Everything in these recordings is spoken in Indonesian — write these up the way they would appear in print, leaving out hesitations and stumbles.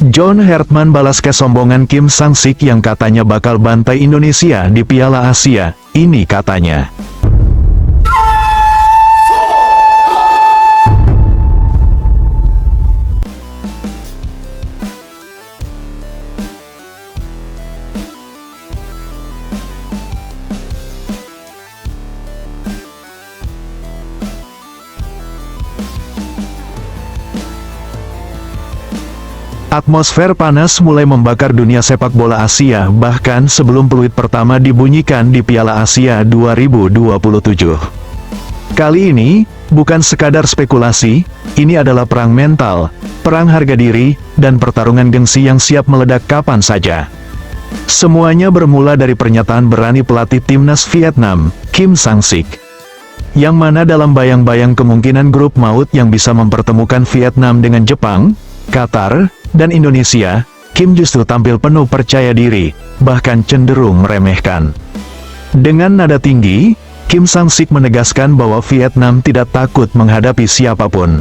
John Hartman balas kesombongan Kim Sang-sik yang katanya bakal bantai Indonesia di Piala Asia. Ini katanya. Atmosfer panas mulai membakar dunia sepak bola Asia bahkan sebelum peluit pertama dibunyikan di Piala Asia 2027. Kali ini, bukan sekadar spekulasi, ini adalah perang mental, perang harga diri, dan pertarungan gengsi yang siap meledak kapan saja. Semuanya bermula dari pernyataan berani pelatih timnas Vietnam, Kim Sang-sik. Yang mana dalam bayang-bayang kemungkinan grup maut yang bisa mempertemukan Vietnam dengan Jepang, Qatar, dan Indonesia, Kim justru tampil penuh percaya diri, bahkan cenderung meremehkan. Dengan nada tinggi, Kim Sang-sik menegaskan bahwa Vietnam tidak takut menghadapi siapapun.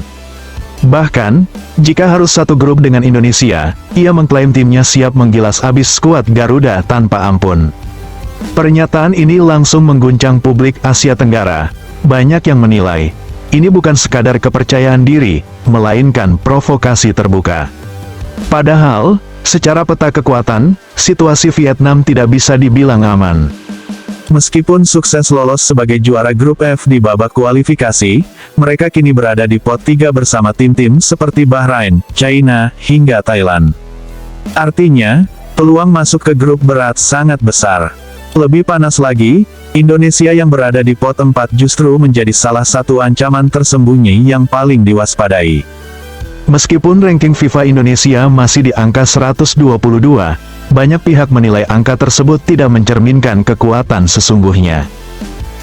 Bahkan, jika harus satu grup dengan Indonesia, ia mengklaim timnya siap menggilas habis skuad Garuda tanpa ampun. Pernyataan ini langsung mengguncang publik Asia Tenggara. Banyak yang menilai, ini bukan sekadar kepercayaan diri, melainkan provokasi terbuka. Padahal, secara peta kekuatan, situasi Vietnam tidak bisa dibilang aman. Meskipun sukses lolos sebagai juara grup F di babak kualifikasi, mereka kini berada di pot 3 bersama tim-tim seperti Bahrain, China, hingga Thailand. Artinya, peluang masuk ke grup berat sangat besar. Lebih panas lagi, Indonesia yang berada di pot 4 justru menjadi salah satu ancaman tersembunyi yang paling diwaspadai. Meskipun ranking FIFA Indonesia masih di angka 122, banyak pihak menilai angka tersebut tidak mencerminkan kekuatan sesungguhnya.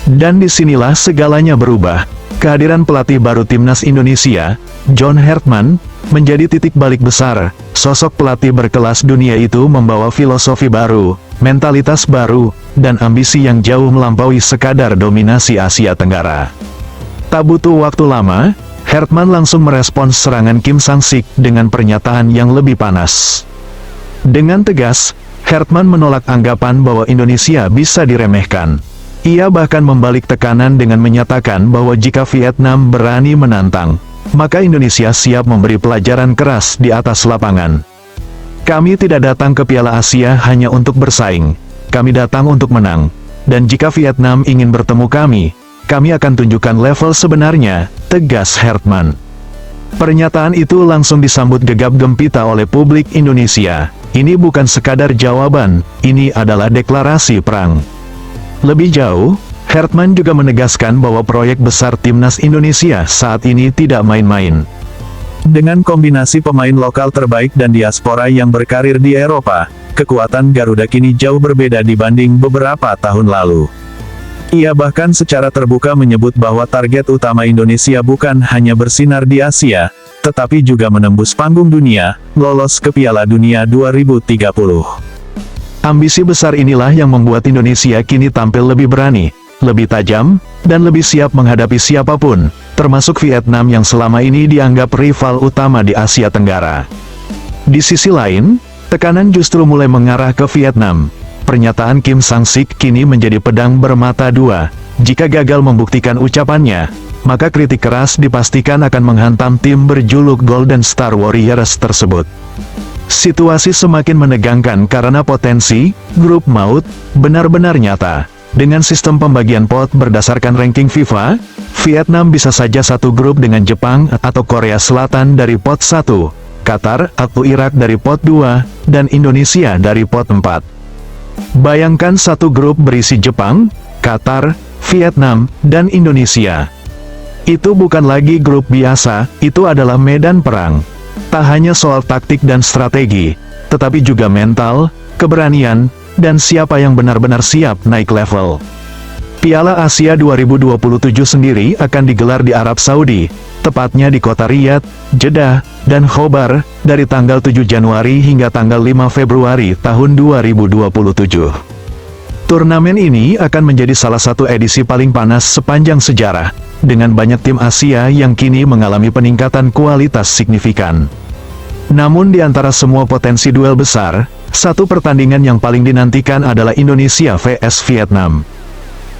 Dan disinilah segalanya berubah. Kehadiran pelatih baru timnas Indonesia, John Hartman, menjadi titik balik besar. Sosok pelatih berkelas dunia itu membawa filosofi baru, mentalitas baru, dan ambisi yang jauh melampaui sekadar dominasi Asia Tenggara. Tak butuh waktu lama, Hartman langsung merespons serangan Kim Sang-sik dengan pernyataan yang lebih panas. Dengan tegas, Hartman menolak anggapan bahwa Indonesia bisa diremehkan. Ia bahkan membalik tekanan dengan menyatakan bahwa jika Vietnam berani menantang, maka Indonesia siap memberi pelajaran keras di atas lapangan. Kami tidak datang ke Piala Asia hanya untuk bersaing. Kami datang untuk menang. Dan jika Vietnam ingin bertemu kami akan tunjukkan level sebenarnya, tegas Hartman. Pernyataan itu langsung disambut gegap gempita oleh publik Indonesia. Ini bukan sekadar jawaban, ini adalah deklarasi perang. Lebih jauh, Hartman juga menegaskan bahwa proyek besar timnas Indonesia saat ini tidak main-main. Dengan kombinasi pemain lokal terbaik dan diaspora yang berkarir di Eropa, kekuatan Garuda kini jauh berbeda dibanding beberapa tahun lalu. Ia bahkan secara terbuka menyebut bahwa target utama Indonesia bukan hanya bersinar di Asia, tetapi juga menembus panggung dunia, lolos ke Piala Dunia 2030. Ambisi besar inilah yang membuat Indonesia kini tampil lebih berani, lebih tajam, dan lebih siap menghadapi siapapun, termasuk Vietnam yang selama ini dianggap rival utama di Asia Tenggara. Di sisi lain, tekanan justru mulai mengarah ke Vietnam. Pernyataan Kim Sang-sik kini menjadi pedang bermata dua. Jika gagal membuktikan ucapannya, maka kritik keras dipastikan akan menghantam tim berjuluk Golden Star Warriors tersebut. Situasi semakin menegangkan karena potensi grup maut benar-benar nyata. Dengan sistem pembagian pot berdasarkan ranking FIFA, Vietnam bisa saja satu grup dengan Jepang atau Korea Selatan dari pot 1, Qatar atau Irak dari pot 2, dan Indonesia dari pot 4. Bayangkan satu grup berisi Jepang, Qatar, Vietnam, dan Indonesia. Itu bukan lagi grup biasa, itu adalah medan perang. Tak hanya soal taktik dan strategi, tetapi juga mental, keberanian, dan siapa yang benar-benar siap naik level. Piala Asia 2027 sendiri akan digelar di Arab Saudi, tepatnya di kota Riyadh, Jeddah, dan Khobar, dari tanggal 7 Januari hingga tanggal 5 Februari tahun 2027. Turnamen ini akan menjadi salah satu edisi paling panas sepanjang sejarah, dengan banyak tim Asia yang kini mengalami peningkatan kualitas signifikan. Namun di antara semua potensi duel besar, satu pertandingan yang paling dinantikan adalah Indonesia vs Vietnam.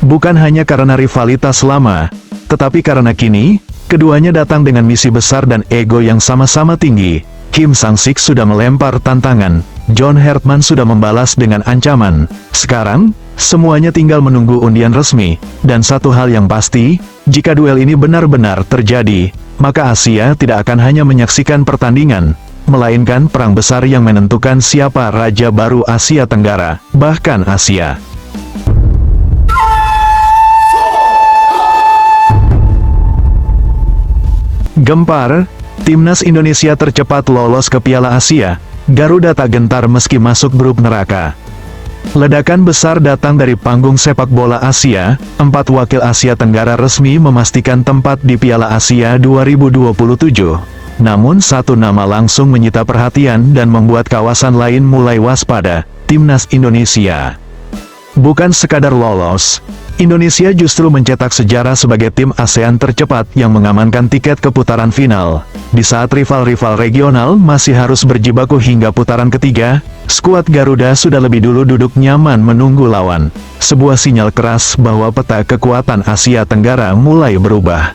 Bukan hanya karena rivalitas lama, tetapi karena kini, keduanya datang dengan misi besar dan ego yang sama-sama tinggi. Kim Sang-sik sudah melempar tantangan, John Hartman sudah membalas dengan ancaman. Sekarang, semuanya tinggal menunggu undian resmi, dan satu hal yang pasti, jika duel ini benar-benar terjadi, maka Asia tidak akan hanya menyaksikan pertandingan, melainkan perang besar yang menentukan siapa raja baru Asia Tenggara, bahkan Asia. Gempar, timnas Indonesia tercepat lolos ke Piala Asia, Garuda tak gentar meski masuk grup neraka. Ledakan besar datang dari panggung sepak bola Asia, 4 wakil Asia Tenggara resmi memastikan tempat di Piala Asia 2027. Namun satu nama langsung menyita perhatian dan membuat kawasan lain mulai waspada, timnas Indonesia. Bukan sekadar lolos, Indonesia justru mencetak sejarah sebagai tim ASEAN tercepat yang mengamankan tiket ke putaran final. Di saat rival-rival regional masih harus berjibaku hingga putaran ketiga, skuad Garuda sudah lebih dulu duduk nyaman menunggu lawan. Sebuah sinyal keras bahwa peta kekuatan Asia Tenggara mulai berubah.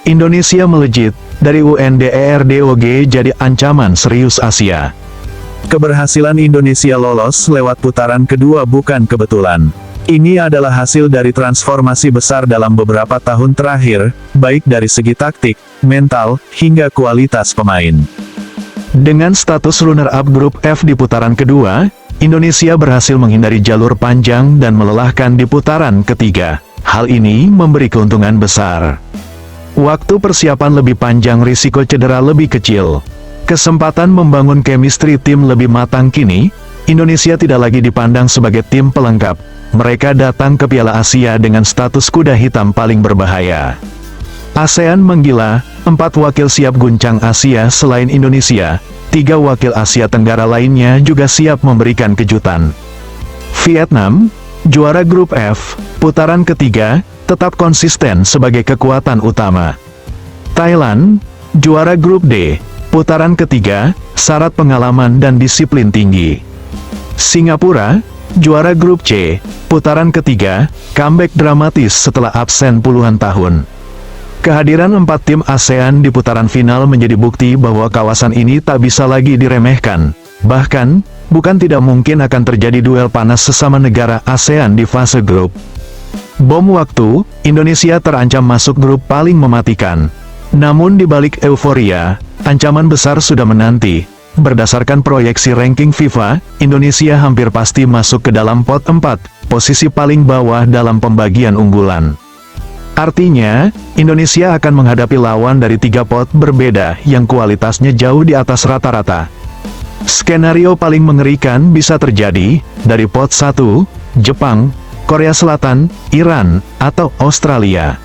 Indonesia melejit, dari UNDERDOG jadi ancaman serius Asia. Keberhasilan Indonesia lolos lewat putaran kedua bukan kebetulan. Ini adalah hasil dari transformasi besar dalam beberapa tahun terakhir, baik dari segi taktik, mental, hingga kualitas pemain. Dengan status runner-up grup F di putaran kedua, Indonesia berhasil menghindari jalur panjang dan melelahkan di putaran ketiga. Hal ini memberi keuntungan besar. Waktu persiapan lebih panjang, risiko cedera lebih kecil. Kesempatan membangun chemistry tim lebih matang. Kini, Indonesia tidak lagi dipandang sebagai tim pelengkap. Mereka datang ke Piala Asia dengan status kuda hitam paling berbahaya. ASEAN menggila, 4 wakil siap guncang Asia selain Indonesia, 3 wakil Asia Tenggara lainnya juga siap memberikan kejutan. Vietnam, juara grup F, putaran ketiga, tetap konsisten sebagai kekuatan utama. Thailand, juara grup D, putaran ketiga, syarat pengalaman dan disiplin tinggi. Singapura, juara grup C, putaran ketiga, comeback dramatis setelah absen puluhan tahun. Kehadiran 4 tim ASEAN di putaran final menjadi bukti bahwa kawasan ini tak bisa lagi diremehkan. Bahkan, bukan tidak mungkin akan terjadi duel panas sesama negara ASEAN di fase grup. Bom waktu, Indonesia terancam masuk grup paling mematikan. Namun di balik euforia, ancaman besar sudah menanti. Berdasarkan proyeksi ranking FIFA, Indonesia hampir pasti masuk ke dalam pot 4, posisi paling bawah dalam pembagian unggulan. Artinya, Indonesia akan menghadapi lawan dari 3 pot berbeda yang kualitasnya jauh di atas rata-rata. Skenario paling mengerikan bisa terjadi dari pot 1, Jepang, Korea Selatan, Iran, atau Australia.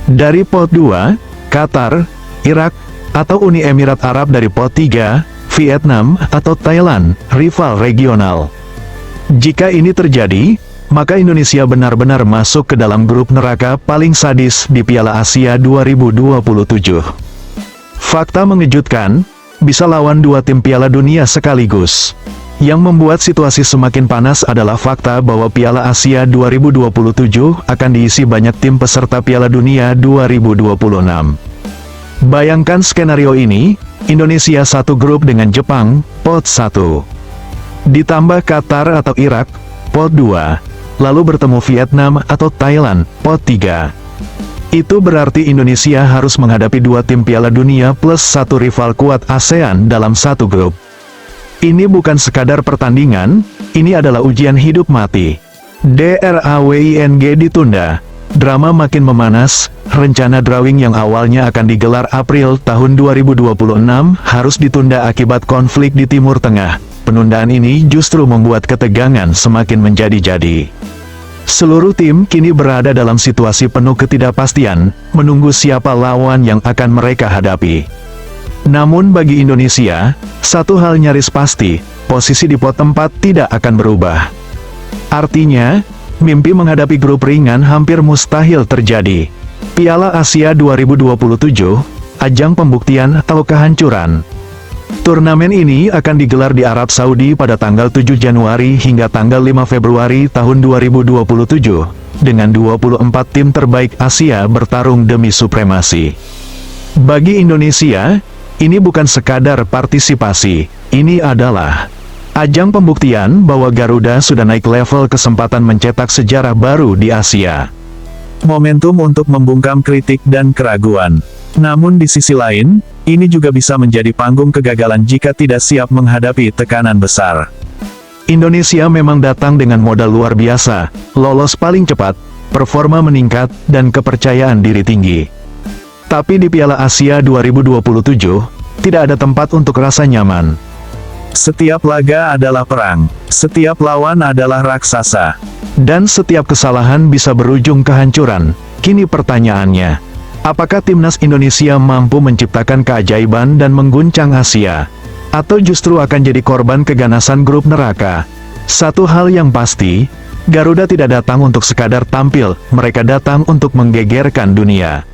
Dari pot 2, Qatar, Irak, atau Uni Emirat Arab. Dari pot 3, Vietnam, atau Thailand, rival regional. Jika ini terjadi, maka Indonesia benar-benar masuk ke dalam grup neraka paling sadis di Piala Asia 2027. Fakta mengejutkan, bisa lawan 2 tim Piala Dunia sekaligus. Yang membuat situasi semakin panas adalah fakta bahwa Piala Asia 2027 akan diisi banyak tim peserta Piala Dunia 2026. Bayangkan skenario ini, Indonesia satu grup dengan Jepang, pot 1. Ditambah Qatar atau Irak, pot 2. Lalu bertemu Vietnam atau Thailand, pot 3. Itu berarti Indonesia harus menghadapi 2 tim Piala Dunia plus 1 rival kuat ASEAN dalam satu grup. Ini bukan sekadar pertandingan, ini adalah ujian hidup mati. DRAWING ditunda. Drama makin memanas, rencana drawing yang awalnya akan digelar April tahun 2026 harus ditunda akibat konflik di Timur Tengah. Penundaan ini justru membuat ketegangan semakin menjadi-jadi. Seluruh tim kini berada dalam situasi penuh ketidakpastian, menunggu siapa lawan yang akan mereka hadapi. Namun bagi Indonesia, satu hal nyaris pasti, posisi di pot 4 tidak akan berubah. Artinya, mimpi menghadapi grup ringan hampir mustahil terjadi. Piala Asia 2027, ajang pembuktian atau kehancuran. Turnamen ini akan digelar di Arab Saudi pada tanggal 7 Januari hingga tanggal 5 Februari tahun 2027, dengan 24 tim terbaik Asia bertarung demi supremasi. Bagi Indonesia, ini bukan sekadar partisipasi, ini adalah ajang pembuktian bahwa Garuda sudah naik level kesempatan mencetak sejarah baru di Asia. Momentum untuk membungkam kritik dan keraguan. Namun di sisi lain, ini juga bisa menjadi panggung kegagalan jika tidak siap menghadapi tekanan besar. Indonesia memang datang dengan modal luar biasa, lolos paling cepat, performa meningkat, dan kepercayaan diri tinggi. Tapi di Piala Asia 2027, tidak ada tempat untuk rasa nyaman. Setiap laga adalah perang, setiap lawan adalah raksasa, dan setiap kesalahan bisa berujung kehancuran. Kini pertanyaannya, apakah timnas Indonesia mampu menciptakan keajaiban dan mengguncang Asia? Atau justru akan jadi korban keganasan grup neraka? Satu hal yang pasti, Garuda tidak datang untuk sekadar tampil, mereka datang untuk menggegerkan dunia.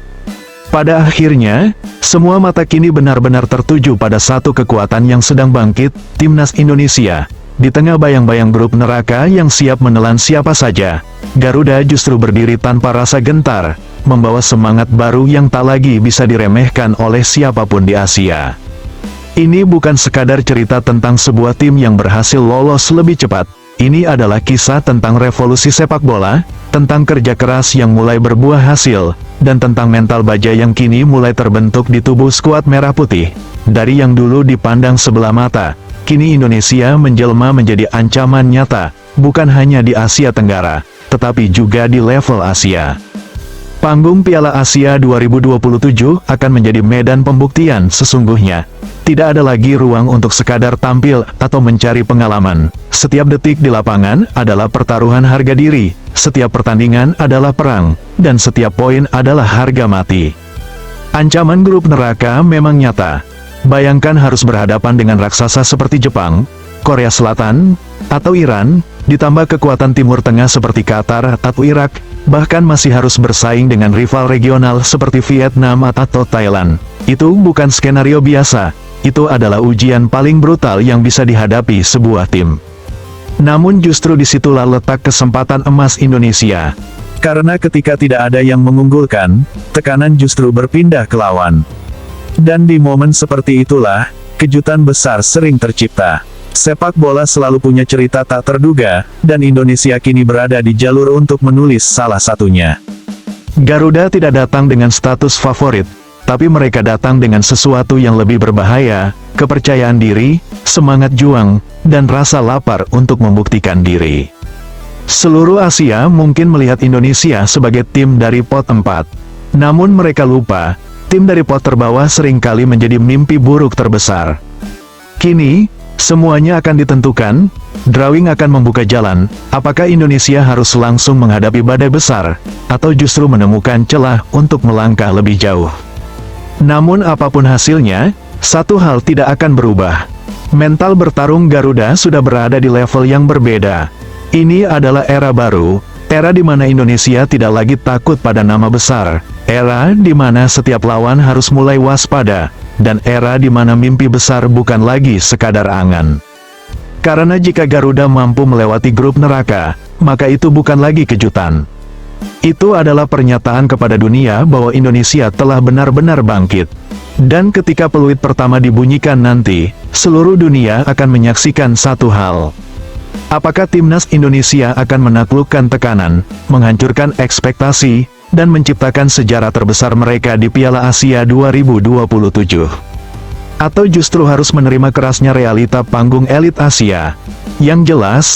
Pada akhirnya, semua mata kini benar-benar tertuju pada satu kekuatan yang sedang bangkit, timnas Indonesia. Di tengah bayang-bayang grup neraka yang siap menelan siapa saja, Garuda justru berdiri tanpa rasa gentar, membawa semangat baru yang tak lagi bisa diremehkan oleh siapapun di Asia. Ini bukan sekadar cerita tentang sebuah tim yang berhasil lolos lebih cepat. Ini adalah kisah tentang revolusi sepak bola, tentang kerja keras yang mulai berbuah hasil, dan tentang mental baja yang kini mulai terbentuk di tubuh skuad merah putih. Dari yang dulu dipandang sebelah mata, kini Indonesia menjelma menjadi ancaman nyata, bukan hanya di Asia Tenggara, tetapi juga di level Asia. Panggung Piala Asia 2027 akan menjadi medan pembuktian sesungguhnya. Tidak ada lagi ruang untuk sekadar tampil atau mencari pengalaman. Setiap detik di lapangan adalah pertaruhan harga diri, setiap pertandingan adalah perang, dan setiap poin adalah harga mati. Ancaman grup neraka memang nyata. Bayangkan harus berhadapan dengan raksasa seperti Jepang, Korea Selatan, atau Iran, ditambah kekuatan Timur Tengah seperti Qatar atau Irak, bahkan masih harus bersaing dengan rival regional seperti Vietnam atau Thailand. Itu bukan skenario biasa, itu adalah ujian paling brutal yang bisa dihadapi sebuah tim. Namun justru disitulah letak kesempatan emas Indonesia. Karena ketika tidak ada yang mengunggulkan, tekanan justru berpindah ke lawan. Dan di momen seperti itulah, kejutan besar sering tercipta. Sepak bola selalu punya cerita tak terduga, dan Indonesia kini berada di jalur untuk menulis salah satunya. Garuda tidak datang dengan status favorit, tapi mereka datang dengan sesuatu yang lebih berbahaya, kepercayaan diri, semangat juang, dan rasa lapar untuk membuktikan diri. Seluruh Asia mungkin melihat Indonesia sebagai tim dari pot 4. Namun mereka lupa, tim dari pot terbawah seringkali menjadi mimpi buruk terbesar. Kini, semuanya akan ditentukan, drawing akan membuka jalan, apakah Indonesia harus langsung menghadapi badai besar, atau justru menemukan celah untuk melangkah lebih jauh. Namun apapun hasilnya, satu hal tidak akan berubah. Mental bertarung Garuda sudah berada di level yang berbeda. Ini adalah era baru, era di mana Indonesia tidak lagi takut pada nama besar, era di mana setiap lawan harus mulai waspada, dan era di mana mimpi besar bukan lagi sekadar angan. Karena jika Garuda mampu melewati grup neraka, maka itu bukan lagi kejutan. Itu adalah pernyataan kepada dunia bahwa Indonesia telah benar-benar bangkit. Dan ketika peluit pertama dibunyikan nanti, seluruh dunia akan menyaksikan satu hal. Apakah timnas Indonesia akan menaklukkan tekanan, menghancurkan ekspektasi, dan menciptakan sejarah terbesar mereka di Piala Asia 2027? Atau justru harus menerima kerasnya realita panggung elit Asia? Yang jelas,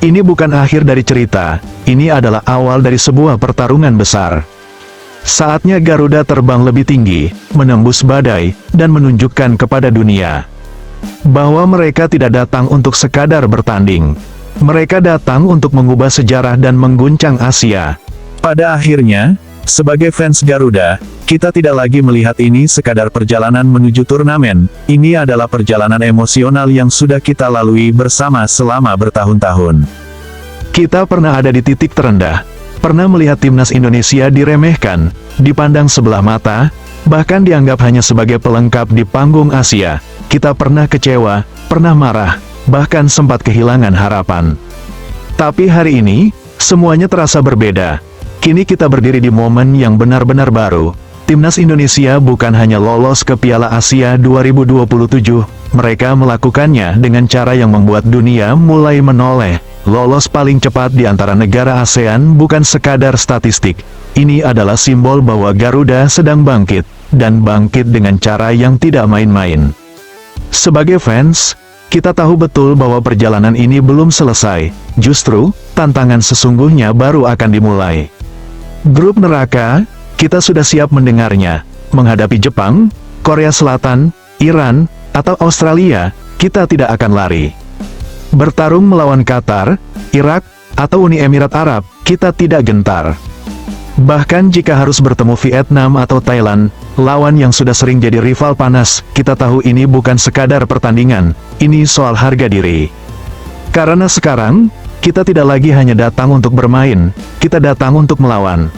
ini bukan akhir dari cerita, ini adalah awal dari sebuah pertarungan besar. Saatnya Garuda terbang lebih tinggi, menembus badai, dan menunjukkan kepada dunia bahwa mereka tidak datang untuk sekadar bertanding. Mereka datang untuk mengubah sejarah dan mengguncang Asia. Pada akhirnya, sebagai fans Garuda, kita tidak lagi melihat ini sekadar perjalanan menuju turnamen, ini adalah perjalanan emosional yang sudah kita lalui bersama selama bertahun-tahun. Kita pernah ada di titik terendah, pernah melihat timnas Indonesia diremehkan, dipandang sebelah mata, Bahkan dianggap hanya sebagai pelengkap di panggung Asia. Kita pernah kecewa, pernah marah, bahkan sempat kehilangan harapan. Tapi hari ini, semuanya terasa berbeda. Kini kita berdiri di momen yang benar-benar baru. Timnas Indonesia bukan hanya lolos ke Piala Asia 2027, mereka melakukannya dengan cara yang membuat dunia mulai menoleh. Lolos paling cepat di antara negara ASEAN bukan sekadar statistik. Ini adalah simbol bahwa Garuda sedang bangkit, dan bangkit dengan cara yang tidak main-main. Sebagai fans, kita tahu betul bahwa perjalanan ini belum selesai. Justru, tantangan sesungguhnya baru akan dimulai. Grup neraka, kita sudah siap mendengarnya. Menghadapi Jepang, Korea Selatan, Iran, atau Australia, kita tidak akan lari. Bertarung melawan Qatar, Irak, atau Uni Emirat Arab, kita tidak gentar. Bahkan jika harus bertemu Vietnam atau Thailand, lawan yang sudah sering jadi rival panas, kita tahu ini bukan sekadar pertandingan, ini soal harga diri. Karena sekarang, kita tidak lagi hanya datang untuk bermain, kita datang untuk melawan.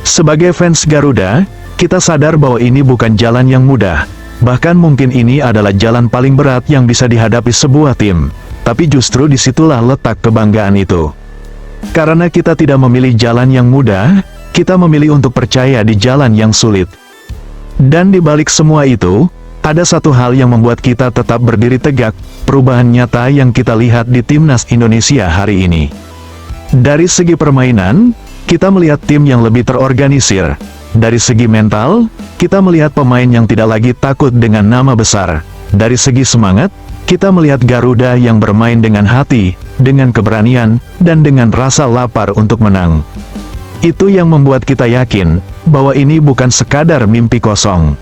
Sebagai fans Garuda, kita sadar bahwa ini bukan jalan yang mudah. Bahkan mungkin ini adalah jalan paling berat yang bisa dihadapi sebuah tim. Tapi justru disitulah letak kebanggaan itu. Karena kita tidak memilih jalan yang mudah, kita memilih untuk percaya di jalan yang sulit. Dan di balik semua itu, ada satu hal yang membuat kita tetap berdiri tegak, perubahan nyata yang kita lihat di Timnas Indonesia hari ini. Dari segi permainan, kita melihat tim yang lebih terorganisir. Dari segi mental, kita melihat pemain yang tidak lagi takut dengan nama besar. Dari segi semangat, kita melihat Garuda yang bermain dengan hati, dengan keberanian, dan dengan rasa lapar untuk menang. Itu yang membuat kita yakin, bahwa ini bukan sekadar mimpi kosong.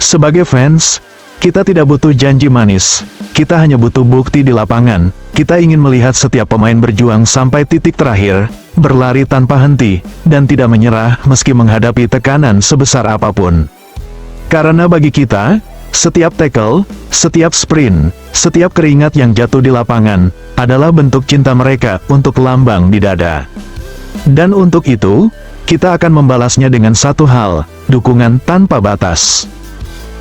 Sebagai fans, kita tidak butuh janji manis, kita hanya butuh bukti di lapangan. Kita ingin melihat setiap pemain berjuang sampai titik terakhir, berlari tanpa henti, dan tidak menyerah meski menghadapi tekanan sebesar apapun. Karena bagi kita, setiap tackle, setiap sprint, setiap keringat yang jatuh di lapangan, adalah bentuk cinta mereka untuk lambang di dada. Dan untuk itu, kita akan membalasnya dengan satu hal, dukungan tanpa batas.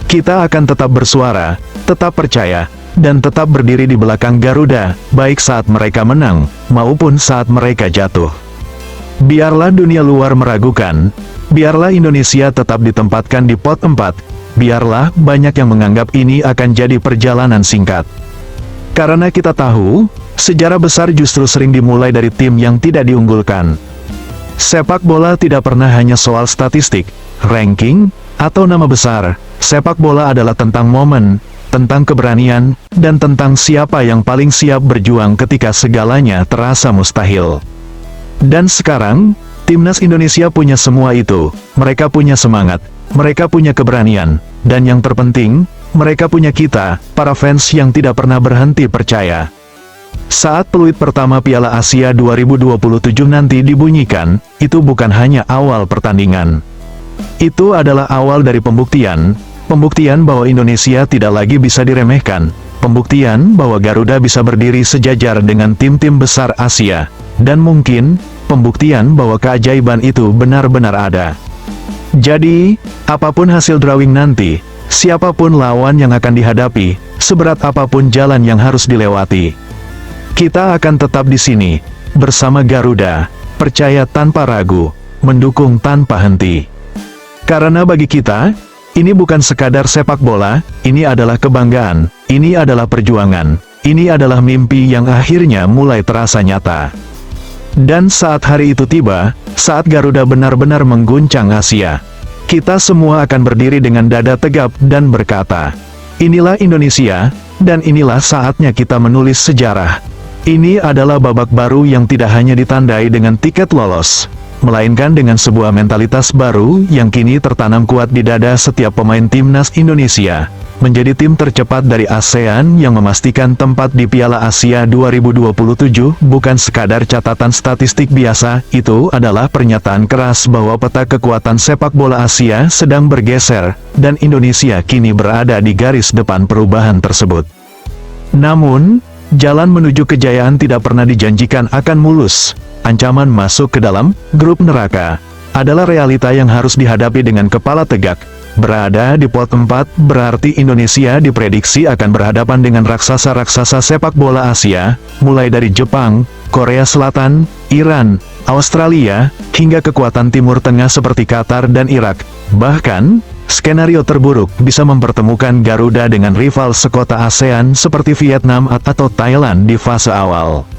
Kita akan tetap bersuara, tetap percaya, dan tetap berdiri di belakang Garuda, baik saat mereka menang, maupun saat mereka jatuh. Biarlah dunia luar meragukan, biarlah Indonesia tetap ditempatkan di pot 4, biarlah banyak yang menganggap ini akan jadi perjalanan singkat. Karena kita tahu, sejarah besar justru sering dimulai dari tim yang tidak diunggulkan. Sepak bola tidak pernah hanya soal statistik, ranking, atau nama besar. Sepak bola adalah tentang momen, tentang keberanian, dan tentang siapa yang paling siap berjuang ketika segalanya terasa mustahil. Dan sekarang, Timnas Indonesia punya semua itu. Mereka punya semangat, mereka punya keberanian, dan yang terpenting, mereka punya kita, para fans yang tidak pernah berhenti percaya. Saat peluit pertama Piala Asia 2027 nanti dibunyikan, itu bukan hanya awal pertandingan. Itu adalah awal dari pembuktian bahwa Indonesia tidak lagi bisa diremehkan, pembuktian bahwa Garuda bisa berdiri sejajar dengan tim-tim besar Asia, dan mungkin, pembuktian bahwa keajaiban itu benar-benar ada. Jadi, apapun hasil drawing nanti, siapapun lawan yang akan dihadapi, seberat apapun jalan yang harus dilewati, kita akan tetap di sini, bersama Garuda, percaya tanpa ragu, mendukung tanpa henti. Karena bagi kita, ini bukan sekadar sepak bola, ini adalah kebanggaan, ini adalah perjuangan, ini adalah mimpi yang akhirnya mulai terasa nyata. Dan saat hari itu tiba, saat Garuda benar-benar mengguncang Asia, kita semua akan berdiri dengan dada tegap dan berkata, inilah Indonesia, dan inilah saatnya kita menulis sejarah. Ini adalah babak baru yang tidak hanya ditandai dengan tiket lolos, melainkan dengan sebuah mentalitas baru yang kini tertanam kuat di dada setiap pemain Timnas Indonesia, menjadi tim tercepat dari ASEAN yang memastikan tempat di Piala Asia 2027 bukan sekadar catatan statistik biasa, itu adalah pernyataan keras bahwa peta kekuatan sepak bola Asia sedang bergeser, dan Indonesia kini berada di garis depan perubahan tersebut. Namun, jalan menuju kejayaan tidak pernah dijanjikan akan mulus. Ancaman masuk ke dalam grup neraka adalah realita yang harus dihadapi dengan kepala tegak, Berada di pot 4, berarti Indonesia diprediksi akan berhadapan dengan raksasa-raksasa sepak bola Asia, mulai dari Jepang, Korea Selatan, Iran, Australia, hingga kekuatan Timur Tengah seperti Qatar dan Irak. Bahkan, skenario terburuk bisa mempertemukan Garuda dengan rival sekota ASEAN seperti Vietnam atau Thailand di fase awal.